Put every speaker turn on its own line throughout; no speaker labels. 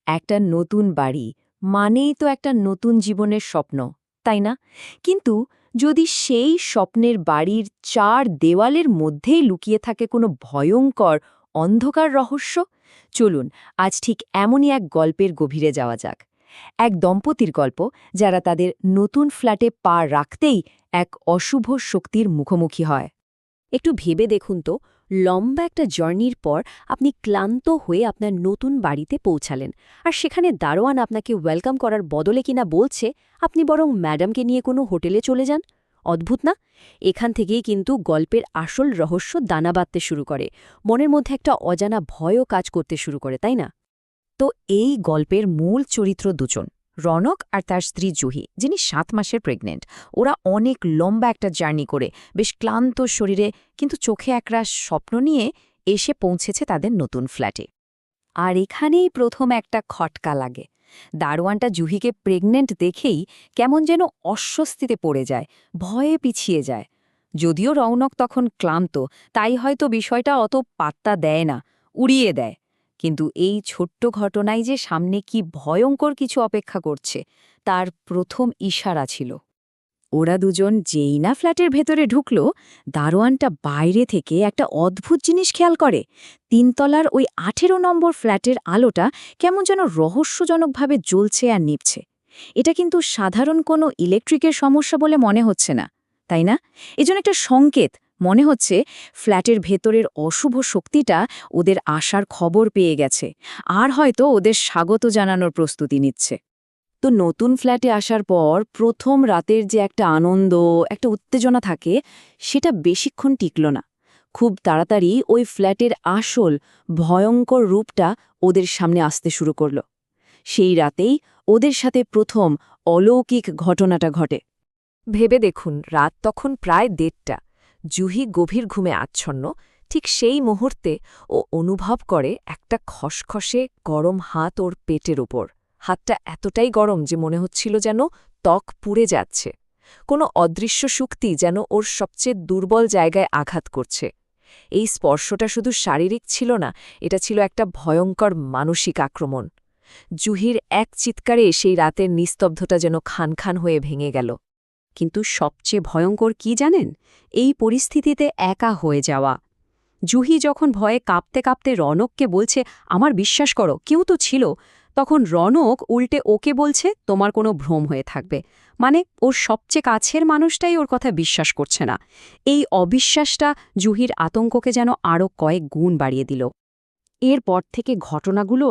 একটা নতুন বাড়ি মানেই তো একটা নতুন জীবনের স্বপ্ন, তাই না? কিন্তু যদি সেই স্বপ্নের বাড়ির চার দেওয়ালের মধ্যেই লুকিয়ে থাকে কোনো ভয়ঙ্কর অন্ধকার রহস্য, চলুন আজ ঠিক এমনই এক গল্পের গভীরে যাওয়া যাক। এক দম্পতির গল্প যারা তাদের নতুন ফ্ল্যাটে পা রাখতেই এক অশুভ শক্তির মুখোমুখি হয়। একটু ভেবে দেখুন তো, লম্বা একটা জার্নির পর আপনি ক্লান্ত হয়ে আপনার নতুন বাড়িতে পৌঁছালেন, আর সেখানে দারোয়ান আপনাকে ওয়েলকাম করার বদলে কিনা বলছে আপনি বরং ম্যাডামকে নিয়ে কোনো হোটেলে চলে যান। অদ্ভুত না? এখান থেকেই কিন্তু গল্পের আসল রহস্য দানা বাঁধতে শুরু করে, মনের মধ্যে একটা অজানা ভয়ও কাজ করতে শুরু করে, তাই না? তো এই গল্পের মূল চরিত্র দুজন, রনক আর তার স্ত্রী জুহি, যিনি 7 মাসের প্রেগনেন্ট। ওরা অনেক লম্বা একটা জার্নি করে বেশ ক্লান্ত শরীরে কিন্তু চোখে একরাশ স্বপ্ন নিয়ে এসে পৌঁছেছে তাদের নতুন ফ্ল্যাটে। আর এখানেই প্রথম একটা খটকা লাগে। দারোয়ানটা জুহিকে প্রেগনেন্ট দেখেই কেমন যেন অস্বস্তিতে পড়ে যায়, ভয়ে পিছিয়ে যায়। যদিও রৌনক তখন ক্লান্ত, তাই হয়তো বিষয়টা অত পাত্তা দেয় না, উড়িয়ে দেয়। কিন্তু এই ছোট্ট ঘটনায় যে সামনে কি ভয়ঙ্কর কিছু অপেক্ষা করছে তার প্রথম ইশারা ছিল। ওরা দুজন যেই না ফ্ল্যাটের ভেতরে ঢুকল, দারোয়ানটা বাইরে থেকে একটা অদ্ভুত জিনিস খেয়াল করে। 3 তলার ওই 18 নম্বর ফ্ল্যাটের আলোটা কেমন যেন রহস্যজনকভাবে জ্বলছে আর নিভছে। এটা কিন্তু সাধারণ কোনো ইলেকট্রিকের সমস্যা বলে মনে হচ্ছে না, তাই না? এজন্য একটা সংকেত মনে হচ্ছে, ফ্ল্যাটের ভেতরের অশুভ শক্তিটা ওদের আসার খবর পেয়ে গেছে, আর হয়তো ওদের স্বাগত জানানোর প্রস্তুতি নিচ্ছে। তো নতুন ফ্ল্যাটে আসার পর প্রথম রাতের যে একটা আনন্দ, একটা উত্তেজনা থাকে, সেটা বেশিক্ষণ টিকল না। খুব তাড়াতাড়ি ওই ফ্ল্যাটের আসল ভয়ঙ্কর রূপটা ওদের সামনে আসতে শুরু করল। সেই রাতেই ওদের সাথে প্রথম অলৌকিক ঘটনাটা ঘটে। ভেবে দেখুন, রাত তখন প্রায় 1:30। জুহি গভীর ঘুমে আচ্ছন্ন। ঠিক সেই মুহূর্তে ও অনুভব করে একটা খসখসে গরম হাত ওর পেটের উপর। হাতটা এতটাই গরম যে মনে হচ্ছিল যেন ত্বক পুড়ে যাচ্ছে। কোনো অদৃশ্য শক্তি যেন ওর সবচেয়ে দুর্বল জায়গায় আঘাত করছে। এই স্পর্শটা শুধু শারীরিক ছিল না, এটা ছিল একটা ভয়ঙ্কর মানসিক আক্রমণ। জুহির এক চিৎকারে সেই রাতের নিস্তব্ধতা যেন খান খান হয়ে ভেঙে গেল। কিন্তু সবচেয়ে ভয়ঙ্কর কি জানেন? এই পরিস্থিতিতে একা হয়ে যাওয়া। জুহি যখন ভয়ে কাঁপতে কাঁপতে রনককে বলছে, আমার বিশ্বাস করো, কেউ তো ছিল, তখন রনক উল্টে ওকে বলছে, তোমার কোনো ভ্রম হয়ে থাকবে। মানে ওর সবচেয়ে কাছের মানুষটাই ওর কথা বিশ্বাস করছে না। এই অবিশ্বাসটা জুহির আতঙ্ককে যেন আরও কয়েক গুণ বাড়িয়ে দিল। এরপর থেকে ঘটনাগুলো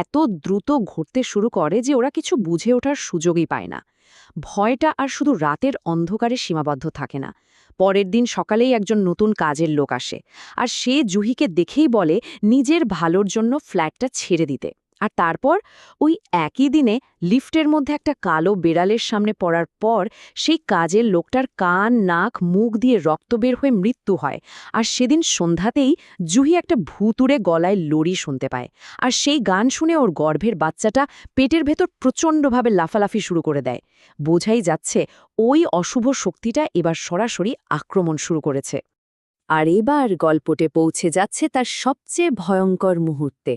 এত দ্রুত ঘটতে শুরু করে যে ওরা কিছু বুঝে ওঠার সুযোগই পায় না। ভয়টা আর শুধু রাতের অন্ধকারে সীমাবদ্ধ থাকে না। পরের দিন সকালেই একজন নতুন কাজের লোক আসে, আর সে জুহিকে দেখেই বলে নিজের ভালোর জন্য ফ্ল্যাটটা ছেড়ে দিতে। আর তারপর ওই একই দিনে লিফটের মধ্যে একটা কালো বেড়ালের সামনে পড়ার পর সেই কাজের লোকটার কান, নাক, মুখ দিয়ে রক্ত বের হয়ে মৃত্যু হয়। আর সেদিন সন্ধ্যাতেই জুহি একটা ভুতুড়ে গলায় লড়ি শুনতে পায়, আর সেই গান শুনে ওর গর্ভের বাচ্চাটা পেটের ভেতর প্রচণ্ডভাবে লাফালাফি শুরু করে দেয়। বোঝাই যাচ্ছে ওই অশুভ শক্তিটা এবার সরাসরি আক্রমণ শুরু করেছে। আর এবার গল্পটে পৌঁছে যাচ্ছে তার সবচেয়ে ভয়ঙ্কর মুহূর্তে।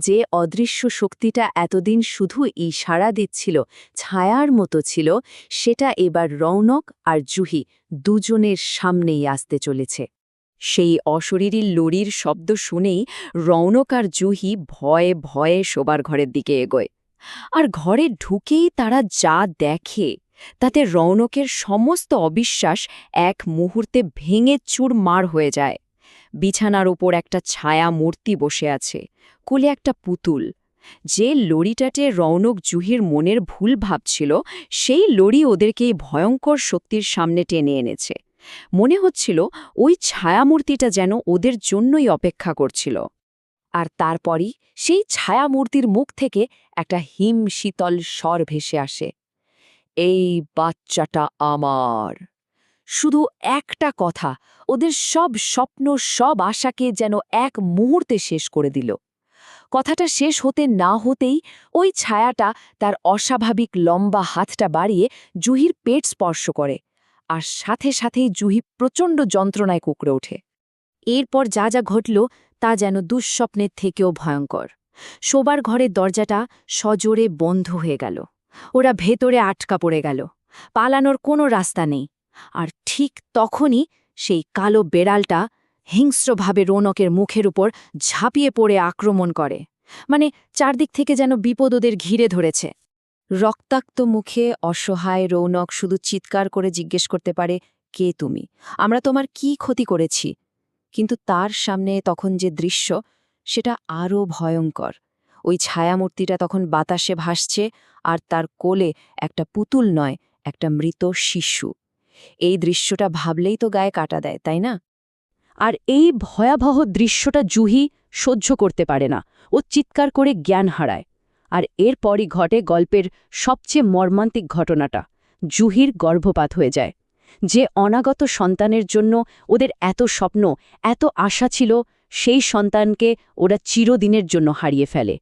যে অদৃশ্য শক্তিটা এতদিন শুধু ইশারা দিচ্ছিল, ছায়ার মতো ছিল, সেটা এবার রৌনক আর জুহি দুজনের সামনেই আসতে চলেছে। সেই অশরীরী লড়ির শব্দ শুনেই রৌনক আর জুহি ভয়ে ভয়ে শোবার ঘরের দিকে এগোয়। আর ঘরে ঢুকেই তারা যা দেখে তাতে রৌনকের সমস্ত অবিশ্বাস এক মুহূর্তে ভেঙে চুরমার হয়ে যায়। বিছানার উপর একটা ছায়া মূর্তি বসে আছে, কোলে একটা পুতুল। যে লড়িটাতে রৌনক জুহির মনের ভুল ভাবছিল, সেই লড়ি ওদেরকে এই ভয়ঙ্কর শক্তির সামনে টেনে এনেছে। মনে হচ্ছিল ওই ছায়ামূর্তিটা যেন ওদের জন্যই অপেক্ষা করছিল। আর তারপরই সেই ছায়ামূর্তির মুখ থেকে একটা হিম শীতল স্বর ভেসে আসে, এই বাচ্চাটা আমার। শুধু একটা কথা ওদের সব স্বপ্ন, সব আশাকে যেন এক মুহূর্তে শেষ করে দিল। কথাটা শেষ হতে না হতেই ওই ছায়াটা তার অস্বাভাবিক লম্বা হাতটা বাড়িয়ে জুহির পেট স্পর্শ করে, আর সাথে সাথেই জুহি প্রচণ্ড যন্ত্রণায় কুঁকড়ে ওঠে। এরপর যা যা ঘটল তা যেন দুঃস্বপ্নের থেকেও ভয়ঙ্কর। শোবার ঘরের দরজাটা সজোরে বন্ধ হয়ে গেল। ওরা ভেতরে আটকা পড়ে গেল। পালানোর কোনো রাস্তা নেই। আর ঠিক তখনই সেই কালো বেড়ালটা হিংস্রভাবে রৌনকের মুখের উপর ঝাঁপিয়ে পড়ে আক্রমণ করে। মানে চারদিক থেকে যেন বিপদ ওদের ঘিরে ধরেছে। রক্তাক্ত মুখে অসহায় রৌনক শুধু চিৎকার করে জিজ্ঞেস করতে পারে, কে তুমি? আমরা তোমার কি ক্ষতি করেছি? কিন্তু তার সামনে তখন যে দৃশ্য, সেটা আরও ভয়ঙ্কর। ওই ছায়ামূর্তিটা তখন বাতাসে ভাসছে, আর তার কোলে একটা পুতুল নয়, একটা মৃত শিশু। এই দৃশ্যটা ভাবলেই তো গায়ে কাটা দেয়, তাই না? আর এই ভয়াবহ দৃশ্যটা জুহি সহ্য করতে পারে না। ও চিৎকার করে জ্ঞান হারায়। আর এরপরই ঘটে গল্পের সবচেয়ে মর্মান্তিক ঘটনাটা। জুহির গর্ভপাত হয়ে যায়। যে অনাগত সন্তানের জন্য ওদের এত স্বপ্ন, এত আশা ছিল, সেই সন্তানকে ওরা চিরদিনের জন্য হারিয়ে ফেলে।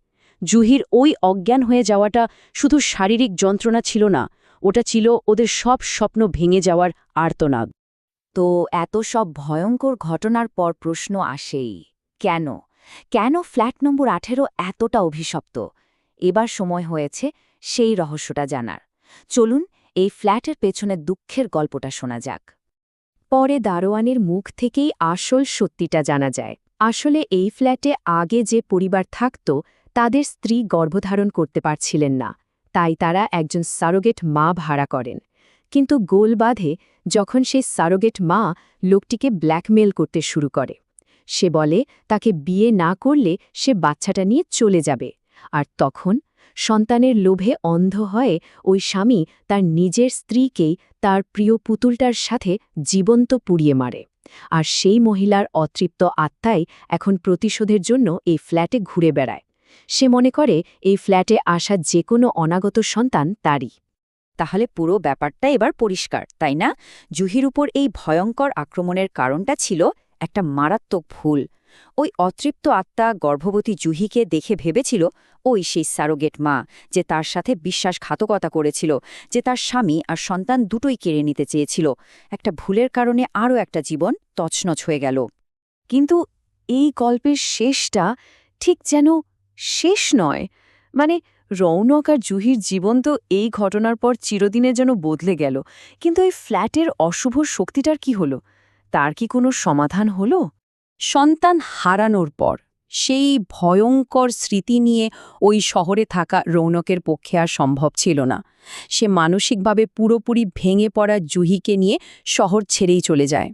জুহির ওই অজ্ঞান হয়ে যাওয়াটা শুধু শারীরিক যন্ত্রণা ছিল না, ওটা ছিল ওদের সব স্বপ্ন ভেঙে যাওয়ার আর্তনাদ। তো এত সব ভয়ঙ্কর ঘটনার পর প্রশ্ন আসেই, কেন? কেন ফ্ল্যাট নম্বর ১৮ এতটা অভিশপ্ত? এবার সময় হয়েছে সেই রহস্যটা জানার। চলুন এই ফ্ল্যাটের পেছনে দুঃখের গল্পটা শোনা যাক। পরে দারোয়ানের মুখ থেকেই আসল সত্যিটা জানা যায়। আসলে এই ফ্ল্যাটে আগে যে পরিবার থাকত, তাদের স্ত্রী গর্ভধারণ করতে পারছিলেন না, তাই তারা একজন সারোগেট মা ভাড়া করেন। কিন্তু গোল বাঁধে যখন সেই সারোগেট মা লোকটিকে ব্ল্যাকমেল করতে শুরু করে। সে বলে তাকে বিয়ে না করলে সে বাচ্চাটা নিয়ে চলে যাবে। আর তখন সন্তানের লোভে অন্ধ হয়ে ওই স্বামী তার নিজের স্ত্রীকেই তার প্রিয় পুতুলটার সাথে জীবন্ত পুড়িয়ে মারে। আর সেই মহিলার অতৃপ্ত আত্মাই এখন প্রতিশোধের জন্য এই ফ্ল্যাটে ঘুরে বেড়ায়। সে মনে করে এই ফ্ল্যাটে আসা যে কোনো অনাগত সন্তান তারই। তাহলে পুরো ব্যাপারটা এবার পরিষ্কার, তাই না? জুহির উপর এই ভয়ঙ্কর আক্রমণের কারণটা ছিল একটা মারাত্মক ভুল। ওই অতৃপ্ত আত্মা গর্ভবতী জুহিকে দেখে ভেবেছিল ওই সেই সারোগেট মা, যে তার সাথে বিশ্বাসঘাতকতা করেছিল, যে তার স্বামী আর সন্তান দুটোই কেড়ে নিতে চেয়েছিল। একটা ভুলের কারণে আরও একটা জীবন তছনছ হয়ে গেল। কিন্তু এই গল্পের শেষটা ঠিক যেন শেষ নয়। মানে রৌনক আর জুহির জীবন তো এই ঘটনার পর চিরদিনের যেন বদলে গেল। কিন্তু এই ফ্ল্যাটের অশুভ শক্তিটার কি হলো? তার কি কোনো সমাধান হলো? সন্তান হারানোর পর সেই ভয়ঙ্কর স্মৃতি নিয়ে ওই শহরে থাকা রৌনকের পক্ষে আর সম্ভব ছিল না। সে মানসিকভাবে পুরোপুরি ভেঙে পড়া জুহিকে নিয়ে শহর ছেড়েই চলে যায়।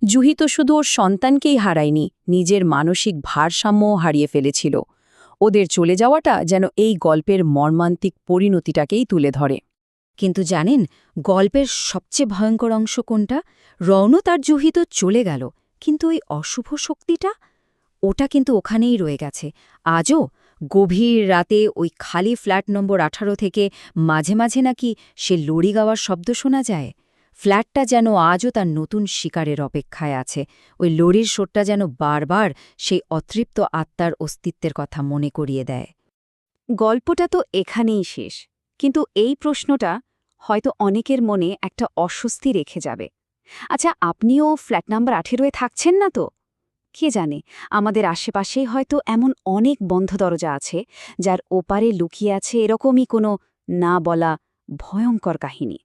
জুহি তো শুধু ওর সন্তানকেই হারায়নি, নিজের মানসিক ভারসাম্যও হারিয়ে ফেলেছিল। ওদের চলে যাওয়াটা যেন এই গল্পের মর্মান্তিক পরিণতিটাকেই তুলে ধরে। কিন্তু জানেন গল্পের সবচেয়ে ভয়ঙ্কর অংশ কোনটা? রৌনক আর জুহি তো চলে গেল, কিন্তু ওই অশুভ শক্তিটা, ওটা কিন্তু ওখানেই রয়ে গেছে। আজও গভীর রাতে ওই খালি ফ্ল্যাট নম্বর ১৮ থেকে মাঝে মাঝে নাকি সে লড়ি গাওয়ার শব্দ শোনা যায়। ফ্ল্যাটটা যেন আজও তার নতুন শিকারের অপেক্ষায় আছে। ওই লড়ির শোরটা যেন বারবার সেই অতৃপ্ত আত্মার অস্তিত্বের কথা মনে করিয়ে দেয়। গল্পটা তো এখানেই শেষ, কিন্তু এই প্রশ্নটা হয়তো অনেকের মনে একটা অস্বস্তি রেখে যাবে। আচ্ছা, আপনিও ফ্ল্যাট নাম্বার ১৮-এ থাকছেন না তো? কে জানে, আমাদের আশেপাশেই হয়তো এমন অনেক বন্ধ দরজা আছে, যার ওপারে লুকিয়ে আছে এরকমই কোনো না বলা ভয়ঙ্কর কাহিনী।